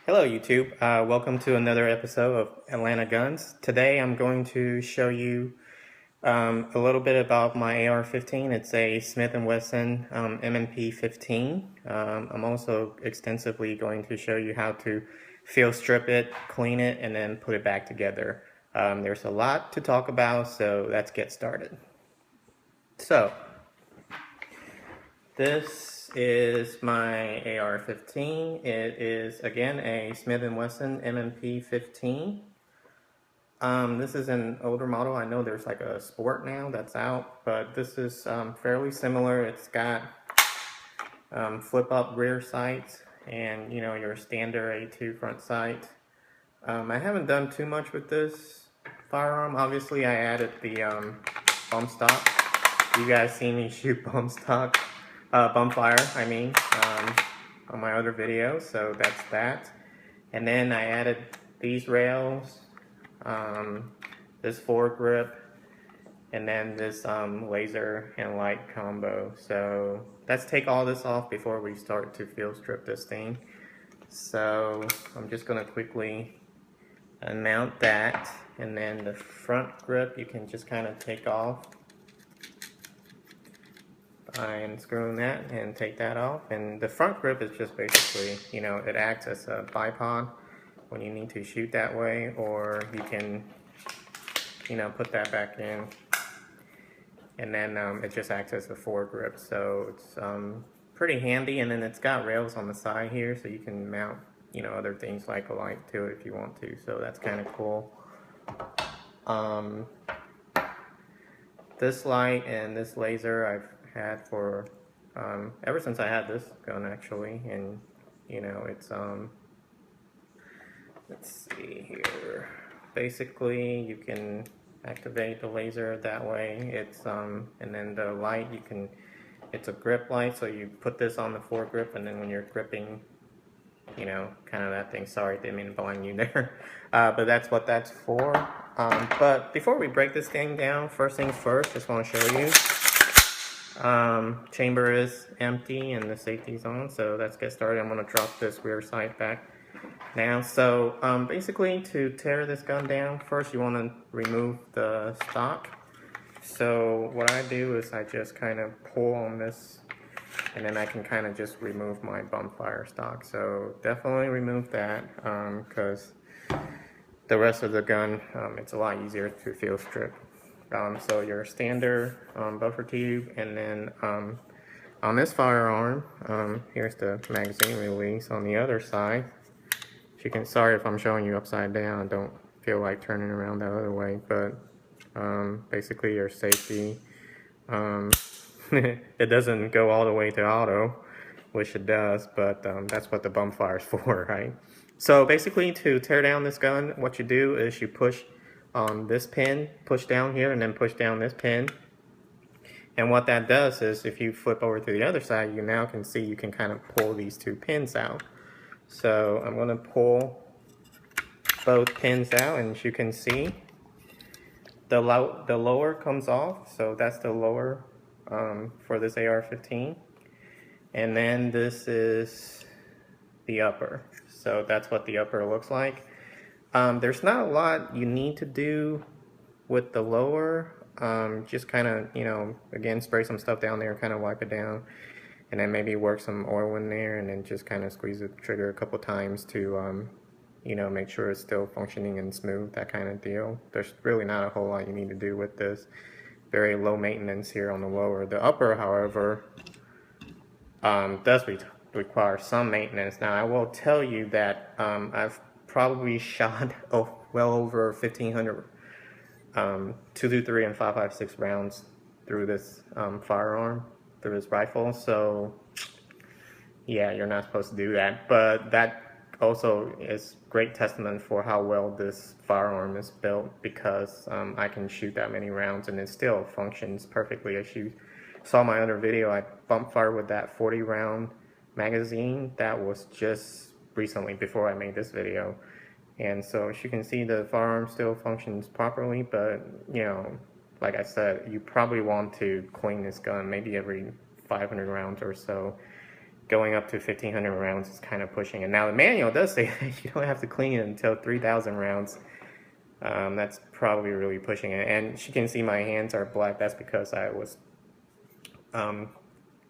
Hello YouTube, welcome to another episode of Atlanta Guns. Today I'm going to show you a little bit about my AR-15. It's a Smith Wesson M&P 15. I'm also extensively going to show you how to field strip it, clean it, and then put it back together. There's a lot to talk about, so let's get started. So, this is my AR-15. It is, again, a Smith Wesson M&P 15. This is an older model. I know there's like a Sport now that's out, but this is fairly similar. It's got flip-up rear sights and, you know, your standard A2 front sight. I haven't done too much with this firearm. Obviously, I added the bump stock. You guys see me shoot bump fire, on my other video, so that's that. And then I added these rails, this foregrip, and then this laser and light combo. So let's take all this off before we start to field strip this thing. So I'm just going to quickly mount that, and then the front grip you can just kind of take off by unscrewing that and take that off. And the front grip is just basically, you know, it acts as a bipod when you need to shoot that way, or you can, you know, put that back in, and then it just acts as a foregrip. So it's pretty handy. And then it's got rails on the side here, so you can mount, you know, other things like a light to it if you want to. So that's kind of cool. This light and this laser I've had for ever since I had this gun, actually. And you know, it's let's see here, basically you can activate the laser that way. It's and then the light, you can, it's a grip light, so you put this on the foregrip, and then when you're gripping, you know, kind of that thing. Sorry, didn't mean to blind you there. But that's what that's for. But before we break this thing down, first things first, just want to show you. Chamber is empty and the safety's on, so let's get started. I'm going to drop this rear sight back now. So basically, to tear this gun down, first you want to remove the stock. So what I do is I just kind of pull on this, and then I can kind of just remove my bump fire stock. So definitely remove that, because the rest of the gun, it's a lot easier to field strip. So your standard buffer tube, and then on this firearm, here's the magazine release on the other side. You can, sorry if I'm showing you upside down, I don't feel like turning around the other way, but basically your safety, it doesn't go all the way to auto, which it does, but that's what the bump fire is for, right? So basically, to tear down this gun, what you do is you push on this pin, push down here, and then push down this pin. And what that does is, if you flip over to the other side, you now can see you can kind of pull these two pins out. So I'm going to pull both pins out, and as you can see, the lower comes off. So that's the lower for this AR-15. And then this is the upper. So that's what the upper looks like. There's not a lot you need to do with the lower. Just kind of, you know, again, spray some stuff down there, kind of wipe it down, and then maybe work some oil in there, and then just kind of squeeze the trigger a couple times to, you know, make sure it's still functioning and smooth, that kind of deal. There's really not a whole lot you need to do with this. Very low maintenance here on the lower. The upper, however, does require some maintenance. Now, I will tell you that I've probably shot well over 1,500 223 and 5.56 rounds through this firearm, through this rifle. So yeah, you're not supposed to do that, but that also is great testament for how well this firearm is built, because I can shoot that many rounds and it still functions perfectly. As you saw my other video, I bump fire with that 40 round magazine. That was just recently, before I made this video. And so as you can see, the firearm still functions properly, but you know, like I said, you probably want to clean this gun maybe every 500 rounds or so. going up to 1,500 rounds is kind of pushing it. Now the manual does say you don't have to clean it until 3,000 rounds. That's probably really pushing it. And you can see my hands are black. That's because I was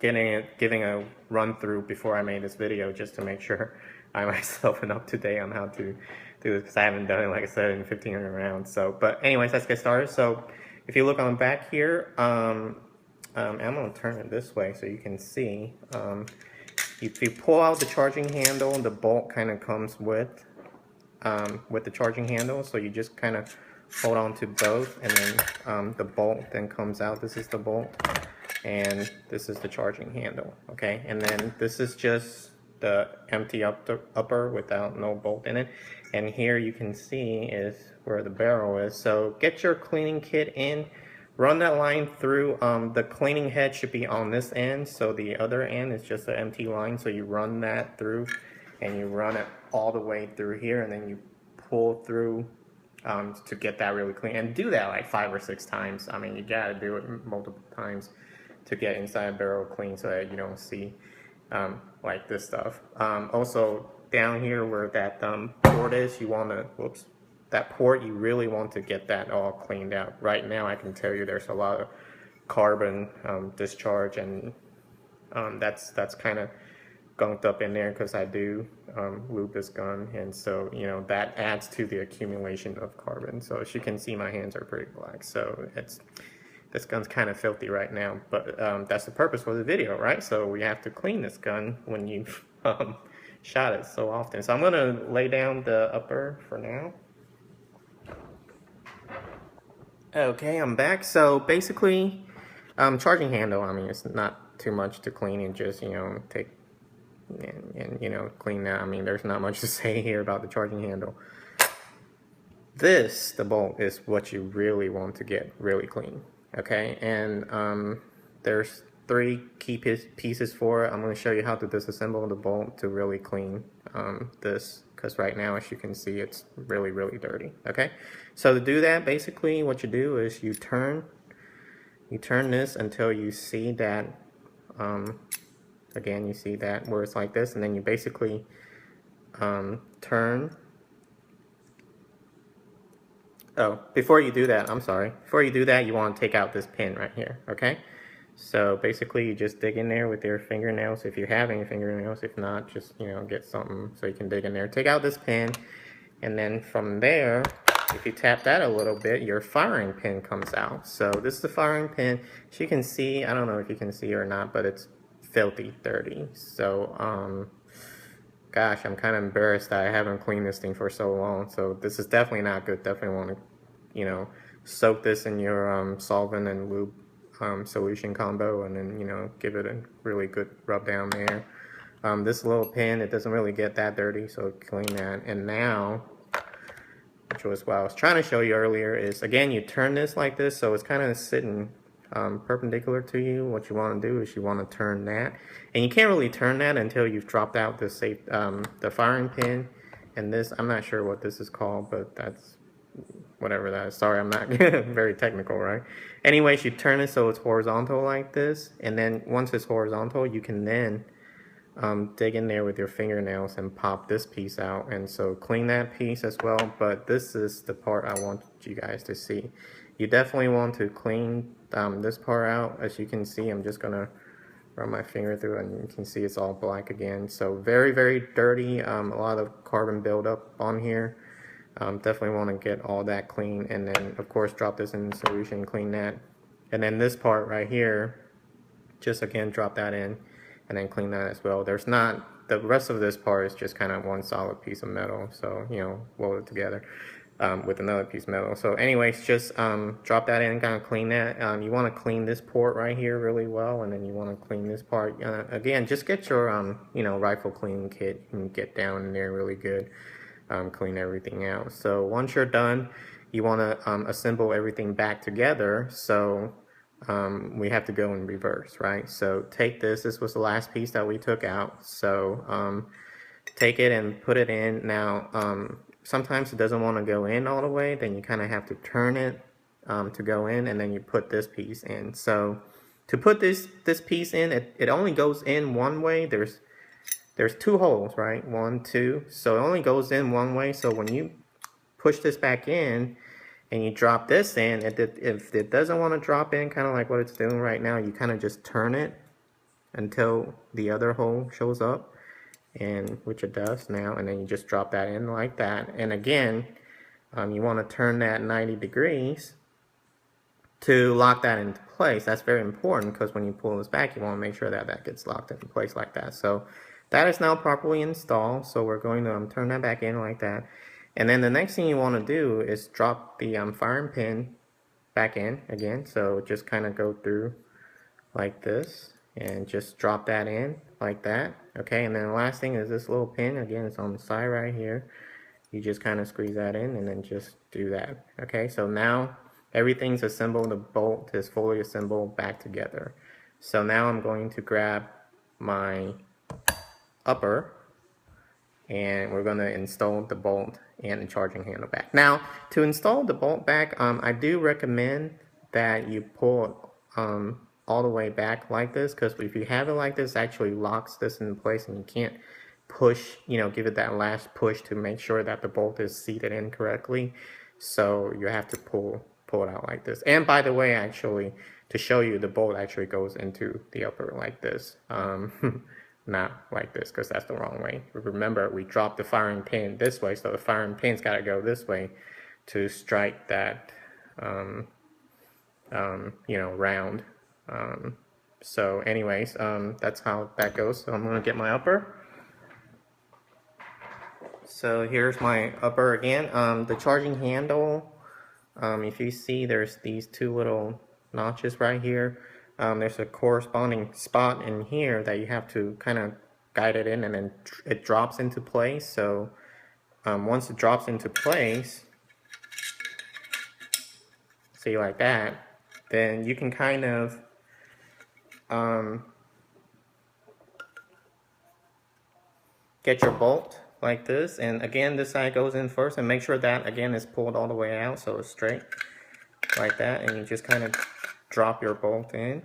giving a run through before I made this video just to make sure I myself am up to date on how to do this, because I haven't done it, like I said, in 1,500 rounds. So, but anyways, let's get started. So if you look on the back here, I'm going to turn it this way so you can see. If you pull out the charging handle, the bolt kind of comes with the charging handle. So you just kind of hold on to both, and then the bolt then comes out. This is the bolt, and this is the charging handle. Okay, and then this is just the empty upper without no bolt in it. And here you can see is where the barrel is. So get your cleaning kit in. Run that line through. The cleaning head should be on this end, so the other end is just an empty line. So you run that through, and you run it all the way through here, and then you pull through to get that really clean. And do that like 5 or 6 times. I mean, you gotta do it multiple times to get inside a barrel clean, so that you don't see like this stuff. Also, down here where that port is, you want to, that port, you really want to get that all cleaned out. Right now, I can tell you there's a lot of carbon discharge, and that's kind of gunked up in there because I do lube this gun, and so that adds to the accumulation of carbon. So as you can see, my hands are pretty black, so this gun's kind of filthy right now, but that's the purpose for the video, right? So we have to clean this gun when you've shot it so often. So I'm gonna lay down the upper for now. Okay, I'm back. So basically, charging handle, I mean, it's not too much to clean, and just, take and clean that. I mean, there's not much to say here about the charging handle. The bolt is what you really want to get really clean, okay? And there's 3 key pieces for it. I'm going to show you how to disassemble the bolt to really clean this, because right now, as you can see, it's really, really dirty, okay? So to do that, basically what you do is you turn this until you see that, again, you see that where it's like this, and then you basically turn. Oh, before you do that, I'm sorry. Before you do that, you want to take out this pin right here, okay? So basically, you just dig in there with your fingernails, if you have any fingernails. If not, just, get something so you can dig in there. Take out this pin, and then from there, if you tap that a little bit, your firing pin comes out. So this is the firing pin. As you can see, I don't know if you can see or not, but it's filthy dirty. So, gosh, I'm kind of embarrassed that I haven't cleaned this thing for so long. So this is definitely not good. Definitely want to, soak this in your solvent and lube solution combo, and then give it a really good rub down there. This little pin, it doesn't really get that dirty, so clean that. And now, which was what I was trying to show you earlier, is again, you turn this like this, so it's kind of sitting perpendicular to you. What you want to do is you want to turn that, and you can't really turn that until you've dropped out the firing pin. And this, I'm not sure what this is called, but that's whatever that is. Sorry, I'm not very technical, right? Anyways, you turn it so it's horizontal like this, and then once it's horizontal, you can then dig in there with your fingernails and pop this piece out. And so clean that piece as well. But this is the part I want you guys to see. You definitely want to clean this part out. As you can see, I'm just gonna run my finger through, and you can see it's all black again. So very, very dirty. A lot of carbon buildup on here. Definitely want to get all that clean, and then of course drop this in the solution, clean that. And then this part right here, just again drop that in, and then clean that as well. There's not, the rest of this part is just kind of one solid piece of metal, so weld it together with another piece of metal. So anyways, just drop that in, kind of clean that. You want to clean this port right here really well, and then you want to clean this part. Again, just get your rifle cleaning kit and get down in there really good. Clean everything out. So once you're done, you want to assemble everything back together. So we have to go in reverse, right? So take this was the last piece that we took out. So take it and put it in. Now sometimes it doesn't want to go in all the way, then you kind of have to turn it to go in, and then you put this piece in. So to put this piece in, it only goes in one way. There's there's 2 holes, right? 1, 2. So it only goes in one way. So when you push this back in and you drop this in, if it doesn't want to drop in, kind of like what it's doing right now, you kind of just turn it until the other hole shows up, and which it does now, and then you just drop that in like that. And again, you want to turn that 90 degrees to lock that into place. That's very important because when you pull this back, you want to make sure that that gets locked into place like that. So that is now properly installed. So we're going to turn that back in like that. And then the next thing you want to do is drop the firing pin back in again. So just kind of go through like this and just drop that in like that. Okay, and then the last thing is this little pin. Again, it's on the side right here. You just kind of squeeze that in and then just do that. Okay, so now everything's assembled, the bolt is fully assembled back together. So now I'm going to grab my upper and we're going to install the bolt and the charging handle back. Now, to install the bolt back, I do recommend that you pull it all the way back like this, because if you have it like this, it actually locks this in place and you can't push, give it that last push to make sure that the bolt is seated in correctly. So you have to pull it out like this. And by the way, actually, to show you, the bolt actually goes into the upper like this. Not like this, because that's the wrong way. Remember, we dropped the firing pin this way, so the firing pin's got to go this way to strike that, round. So anyways, that's how that goes. So I'm going to get my upper. So here's my upper again. The charging handle, if you see, there's these 2 little notches right here. There's a corresponding spot in here that you have to kind of guide it in, and then it drops into place. So once it drops into place, see, like that, then you can kind of get your bolt like this. And again, this side goes in first, and make sure that again is pulled all the way out so it's straight like that. And you just kind of drop your bolt in,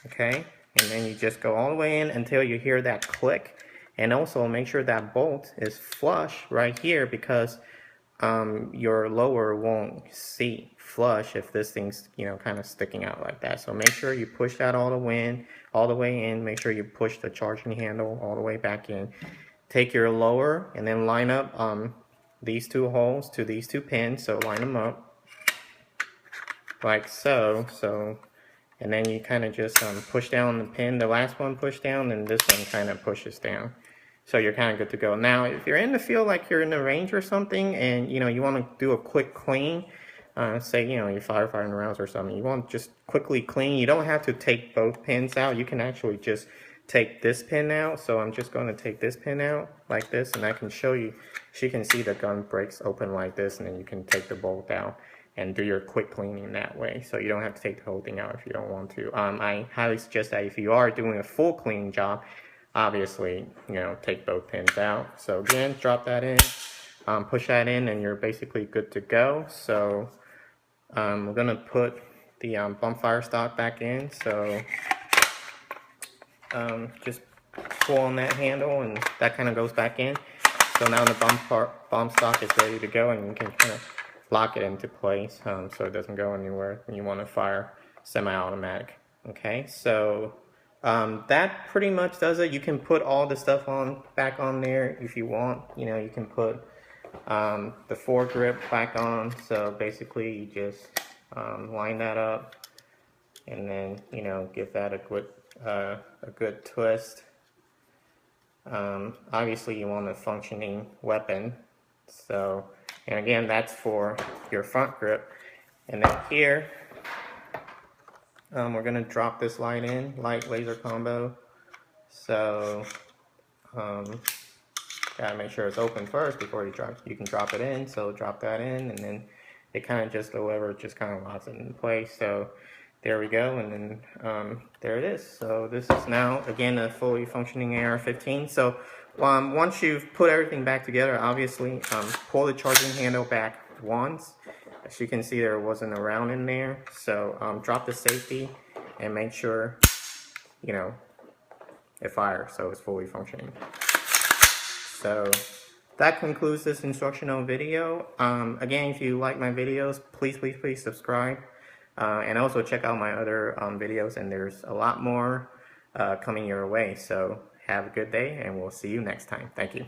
okay, and then you just go all the way in until you hear that click. And also make sure that bolt is flush right here, because your lower won't seat flush if this thing's kind of sticking out like that. So make sure you push that all the way in. Make sure you push the charging handle all the way back in. Take your lower and then line up these 2 holes to these 2 pins. So line them up like so. And then you kind of just push down the pin. The last one push down, and this one kind of pushes down. So you're kind of good to go. Now, if you're in the field, like you're in the range or something, and you want to do a quick clean, say you're firefighting rounds or something, you want to just quickly clean. You don't have to take both pins out. You can actually just take this pin out. So I'm just going to take this pin out like this, and I can show you. You can see the gun breaks open like this, and then you can take the bolt out and do your quick cleaning that way. So you don't have to take the whole thing out if you don't want to. I highly suggest that if you are doing a full cleaning job, obviously, take both pins out. So again, drop that in, push that in, and you're basically good to go. So we're gonna put the bump fire stock back in. So just pull on that handle, and that kind of goes back in. So now the bump stock is ready to go, and you can kind of lock it into place so it doesn't go anywhere when you want to fire semi-automatic. Okay, so that pretty much does it. You can put all the stuff back on there if you want. You can put the foregrip back on. So basically, you just line that up, and then give that a good twist. Obviously, you want a functioning weapon. So, and again, that's for your front grip. And then here, we're going to drop this light in, light laser combo. So, gotta make sure it's open first before you can drop it in. So drop that in, and then it kind of just, the lever just kind of locks it in place. So there we go, and then there it is. So this is now, again, a fully functioning AR-15. So once you've put everything back together, obviously, pull the charging handle back once. As you can see, there wasn't a round in there. So drop the safety and make sure, it fires, so it's fully functioning. So that concludes this instructional video. Again, if you like my videos, please subscribe. And also check out my other videos, and there's a lot more coming your way. So have a good day, and we'll see you next time. Thank you.